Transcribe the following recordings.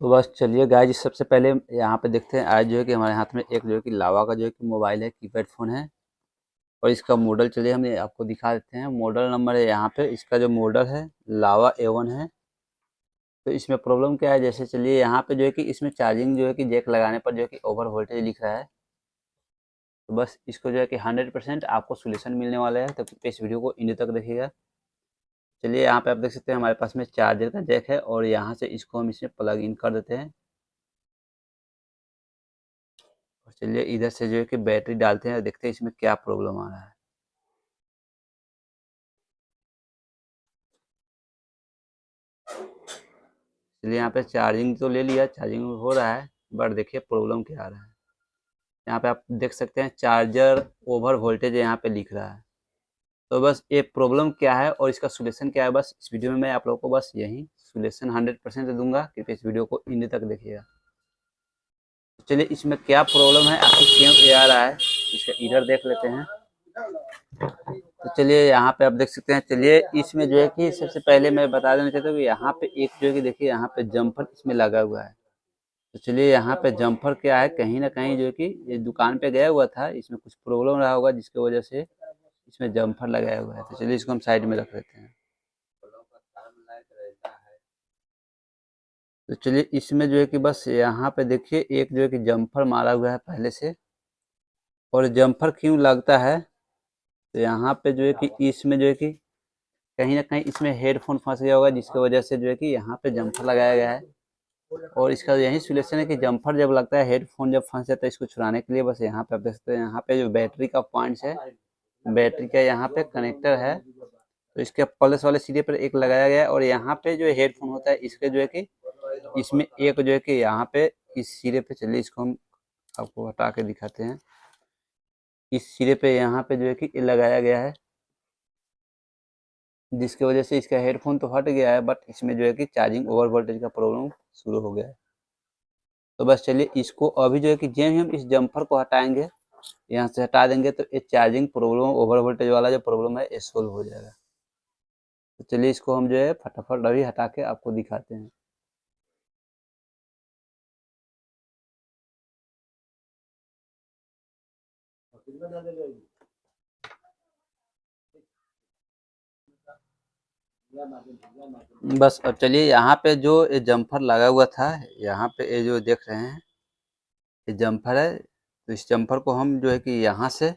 तो बस चलिए गाइज, सबसे पहले यहाँ पे देखते हैं। आज जो है कि हमारे हाथ में एक जो है कि लावा का जो है कि मोबाइल है, कीपैड फ़ोन है। और इसका मॉडल चलिए हम आपको दिखा देते हैं। मॉडल नंबर है यहाँ पे, इसका जो मॉडल है लावा A1 है। तो इसमें प्रॉब्लम क्या है, जैसे चलिए यहाँ पे जो है कि इसमें चार्जिंग जो है कि जैक लगाने पर जो है कि ओवर वोल्टेज लिख रहा है। तो बस इसको जो है कि 100% आपको सोल्यूशन मिलने वाला है, तो इस वीडियो को इंड तक देखिएगा। चलिए यहाँ पे आप देख सकते हैं हमारे पास में चार्जर का जैक है, और यहाँ से इसको हम इसमें प्लग इन कर देते हैं। और चलिए इधर से जो है कि बैटरी डालते हैं, देखते हैं इसमें क्या प्रॉब्लम आ रहा है। चलिए यहाँ पे चार्जिंग तो ले लिया, चार्जिंग हो रहा है, बट देखिए प्रॉब्लम क्या आ रहा है। यहाँ पे आप देख सकते हैं चार्जर ओवर वोल्टेज यहाँ पे लिख रहा है। तो बस ये प्रॉब्लम क्या है और इसका सोल्यूशन क्या है, बस इस वीडियो में मैं आप लोगों को बस यही सोल्यूशन 100% दूंगा। कृपया इस वीडियो को इंड तक देखिएगा। तो चलिए इसमें क्या प्रॉब्लम है, आखिर क्यों ये आ रहा है, इसका एरर देख लेते हैं। तो चलिए यहाँ पे आप देख सकते हैं। चलिए इसमें जो है कि सबसे पहले मैं बता देना चाहता हूँ कि यहाँ पे एक जो है कि देखिए यहाँ पे जम्पर इसमें लगा हुआ है। तो चलिए यहाँ पे जम्पर क्या है, कहीं ना कहीं जो है कि ये दुकान पे गया हुआ था, इसमें कुछ प्रॉब्लम रहा होगा जिसकी वजह से इसमें जम्पर लगाया हुआ है। तो चलिए इसको हम साइड में रख लेते हैं। तो चलिए इसमें जो है कि बस यहाँ पे देखिए एक जो है कि जम्पर मारा हुआ है पहले से। और जम्पर क्यों लगता है, तो यहाँ पे जो है कि इसमें जो है कि कहीं ना कहीं इसमें हेडफोन फंस गया होगा, जिसकी वजह से जो है कि यहाँ पे जम्पर लगाया गया है। और इसका यही सोल्यूशन है कि जम्पर जब लगता है, हेडफोन जब फंस जाता है, इसको छुड़ाने के लिए बस यहाँ पे आप देख सकते हैं, यहाँ पे जो बैटरी का पॉइंट्स है, बैटरी का यहाँ पे कनेक्टर है। तो इसके प्लस वाले सिरे पर एक लगाया गया है, और यहाँ पे जो हेडफोन होता है इसके जो है कि इसमें एक जो है कि यहाँ पे इस सिरे पे, चलिए इसको हम आपको हटा के दिखाते हैं। इस सिरे पे यहाँ पे जो है कि ये लगाया गया है, जिसकी वजह से इसका हेडफोन तो हट गया है, बट इसमें जो है कि चार्जिंग ओवर वोल्टेज का प्रॉब्लम शुरू हो गया है। तो बस चलिए इसको अभी जो है कि जब हम इस जम्पर को हटाएंगे, यहाँ से हटा देंगे, तो ये चार्जिंग प्रॉब्लम, ओवर वोल्टेज वाला जो प्रॉब्लम है, ये सोल्व हो जाएगा। तो चलिए इसको हम जो है फटाफट अभी हटा के आपको दिखाते हैं। बस अब चलिए यहाँ पे जो ये जम्पर लगा हुआ था, यहाँ पे ये जो देख रहे हैं ये जम्पर है। तो इस जम्पर को हम जो है कि यहाँ से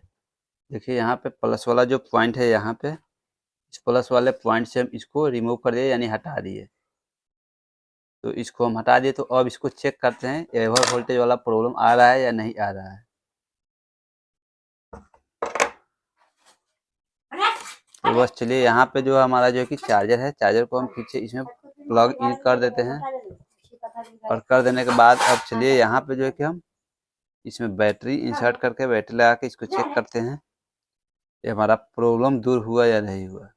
देखिए, यहाँ पे प्लस वाला जो पॉइंट है, यहाँ पे इस प्लस वाले पॉइंट से हम इसको रिमूव कर दिए, यानी हटा दिए। तो इसको हम हटा दिए, तो अब इसको चेक करते हैं ओवर वोल्टेज वाला प्रॉब्लम आ रहा है या नहीं आ रहा है। तो बस चलिए यहाँ पे जो हमारा जो है कि चार्जर है, चार्जर को हम पीछे इसमें प्लग इन कर देते हैं। और कर देने के बाद अब चलिए यहाँ पे जो है कि हम इसमें बैटरी इंसर्ट करके, बैटरी लगा के इसको चेक करते हैं ये हमारा प्रॉब्लम दूर हुआ या नहीं हुआ।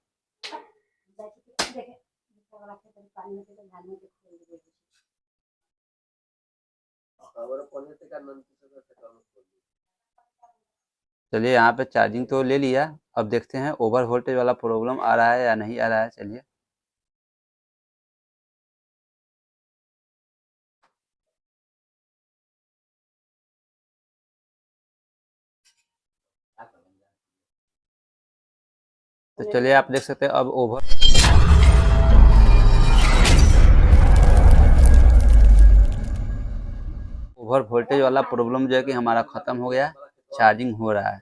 चलिए यहाँ पे चार्जिंग तो ले लिया, अब देखते हैं ओवर वोल्टेज वाला प्रॉब्लम आ रहा है या नहीं आ रहा है। चलिए तो चलिए आप देख सकते हैं अब ओवर वोल्टेज वाला प्रॉब्लम जो है कि हमारा ख़त्म हो गया, चार्जिंग हो रहा है।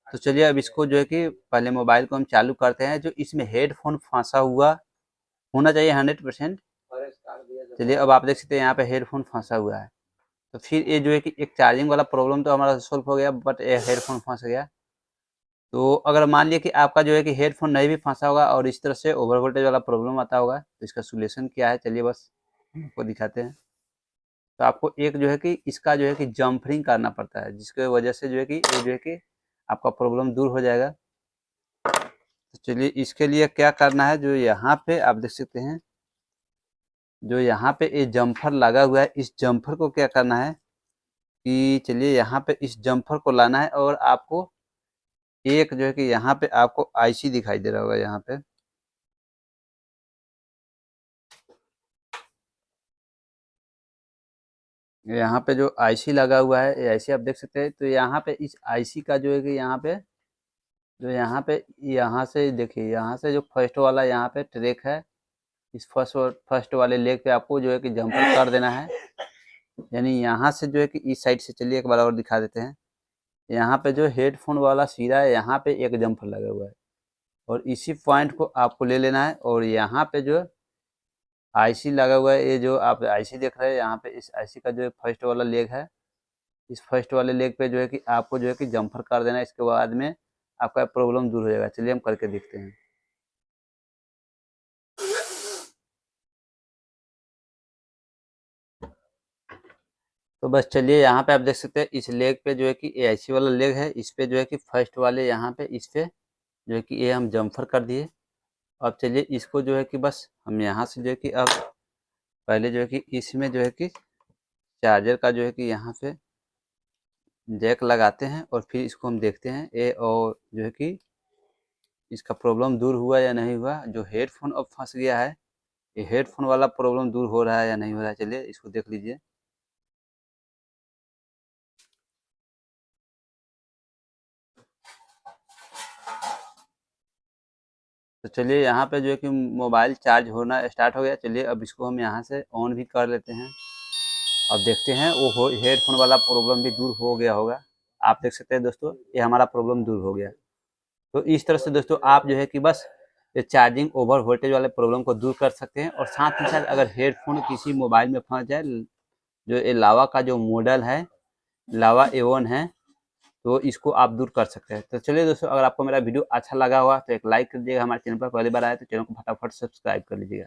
तो चलिए अब इसको जो है कि पहले मोबाइल को हम चालू करते हैं। जो इसमें हेडफोन फंसा हुआ होना चाहिए 100%। चलिए अब आप देख सकते हैं यहाँ पे हेडफोन फंसा हुआ है। तो फिर ये जो है कि एक चार्जिंग वाला प्रॉब्लम तो हमारा सोल्व हो गया, बट ये हेडफोन फंस गया। तो अगर मान लिया कि आपका जो है कि हेडफोन नहीं भी फंसा होगा और इस तरह से ओवर वोल्टेज वाला प्रॉब्लम आता होगा, तो इसका सोल्यूशन क्या है, चलिए बस आपको दिखाते हैं। तो आपको एक जो है कि इसका जो है कि जम्परिंग करना पड़ता है, जिसकी वजह से जो है कि ये जो है कि आपका प्रॉब्लम दूर हो जाएगा। तो चलिए इसके लिए क्या करना है, जो यहाँ पे आप देख सकते हैं, जो यहाँ पे ये जम्पर लगा हुआ है, इस जम्पर को क्या करना है कि चलिए यहाँ पे इस जम्पर को लाना है, और आपको एक जो है कि यहाँ पे आपको आईसी दिखाई दे रहा होगा यहाँ पे। यहाँ पे जो आईसी लगा हुआ है, ये आईसी आप देख सकते हैं। तो यहाँ पे इस आईसी का जो है कि यहाँ पे जो यहाँ से देखिए, यहाँ से जो फर्स्ट वाला यहाँ पे ट्रैक है, इस फर्स्ट वाले लेग पे आपको जो है कि जंपर कर देना है। यानी यहाँ से जो है कि इस साइड से, चलिए एक बार और दिखा देते हैं। यहाँ पे जो हेडफोन वाला सिरा है, यहाँ पे एक जंपर लगा हुआ है और इसी पॉइंट को आपको ले लेना है। और यहाँ पे जो आईसी लगा हुआ है, ये जो आप आईसी देख रहे हैं यहाँ पे, इस आईसी का जो फर्स्ट वाला लेग है, इस फर्स्ट वाले लेग पे जो है कि आपको जो है कि जंपर कर देना है। इसके बाद में आपका प्रॉब्लम दूर हो जाएगा। चलिए हम करके देखते हैं। तो बस चलिए, यहाँ पे आप देख सकते हैं इस लेग पे जो है कि एआईसी वाला लेग है, इस पे जो है कि फर्स्ट वाले यहाँ पे इस पे जो है कि ये हम जम्फर कर दिए। अब चलिए इसको जो है कि बस हम यहाँ से जो है कि अब पहले जो है कि इसमें जो है कि चार्जर का जो है कि यहाँ पे जैक लगाते हैं और फिर इसको हम देखते हैं ये, और जो है कि इसका प्रॉब्लम दूर हुआ या नहीं हुआ। जो हेडफोन अब फंस गया है, ये हेडफोन वाला प्रॉब्लम दूर हो रहा है या नहीं हो रहा है, चलिए इसको देख लीजिए। तो चलिए यहाँ पे जो है कि मोबाइल चार्ज होना स्टार्ट हो गया। चलिए अब इसको हम यहाँ से ऑन भी कर लेते हैं। अब देखते हैं वो हेडफोन वाला प्रॉब्लम भी दूर हो गया होगा। आप देख सकते हैं दोस्तों, ये हमारा प्रॉब्लम दूर हो गया। तो इस तरह से दोस्तों आप जो है कि बस ये चार्जिंग ओवर वोल्टेज वाले प्रॉब्लम को दूर कर सकते हैं। और साथ ही साथ अगर हेडफोन किसी मोबाइल में फंस जाए, जो ये लावा का जो मॉडल है, लावा A1 है, तो इसको आप दूर कर सकते हैं। तो चलिए दोस्तों, अगर आपको मेरा वीडियो अच्छा लगा हुआ तो एक लाइक कर दीजिएगा। हमारे चैनल पर पहली बार आए तो चैनल को फटाफट सब्सक्राइब कर लीजिएगा।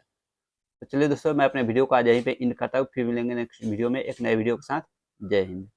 तो चलिए दोस्तों, मैं अपने वीडियो को आज यहीं पे एंड करता हूँ। फिर मिलेंगे नेक्स्ट वीडियो में एक नए वीडियो के साथ। जय हिंद।